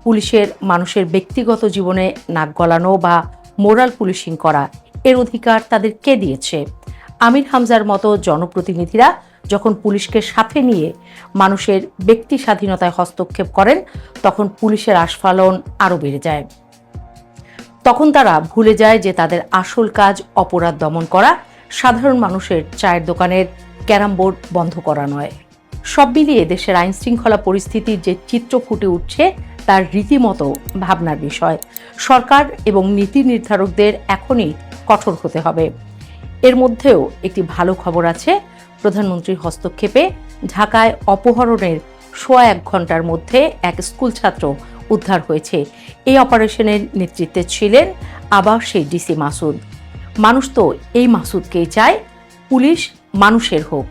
পুলিশের মানুষের ব্যক্তিগত জীবনে নাক গলানো বা মোরাল পুলিশিং করা এর অধিকার তাদের কে দিয়েছে? আমির হামজার মতো জনপ্রতিনিধিরা যখন পুলিশকে সাথে নিয়ে মানুষের ব্যক্তি স্বাধীনতায় হস্তক্ষেপ করেন, তখন পুলিশের আস্ফালন আরও বেড়ে যায়। তখন তারা ভুলে যায় যে তাদের আসল কাজ অপরাধ দমন করা, সাধারণ মানুষের চায়ের দোকানের ক্যারাম বোর্ড বন্ধ করা নয়। সব মিলিয়ে দেশের আইন শৃঙ্খলা পরিস্থিতির যে চিত্র ফুটে উঠছে তার রীতিমতো ভাবনার বিষয়। সরকার এবং নীতি নির্ধারকদের এখনই কঠোর হতে হবে। এর মধ্যেও একটি ভালো খবর আছে। প্রধানমন্ত্রীর হস্তক্ষেপে ঢাকায় অপহরণের ১.৫ ঘন্টার মধ্যে এক স্কুল ছাত্র উদ্ধার হয়েছে। এই অপারেশনের নেতৃত্বে ছিলেন আবার সেই ডিসি মাসুদ। মানুষ তো এই মাসুদকেই চায়, পুলিশ মানুষের হোক।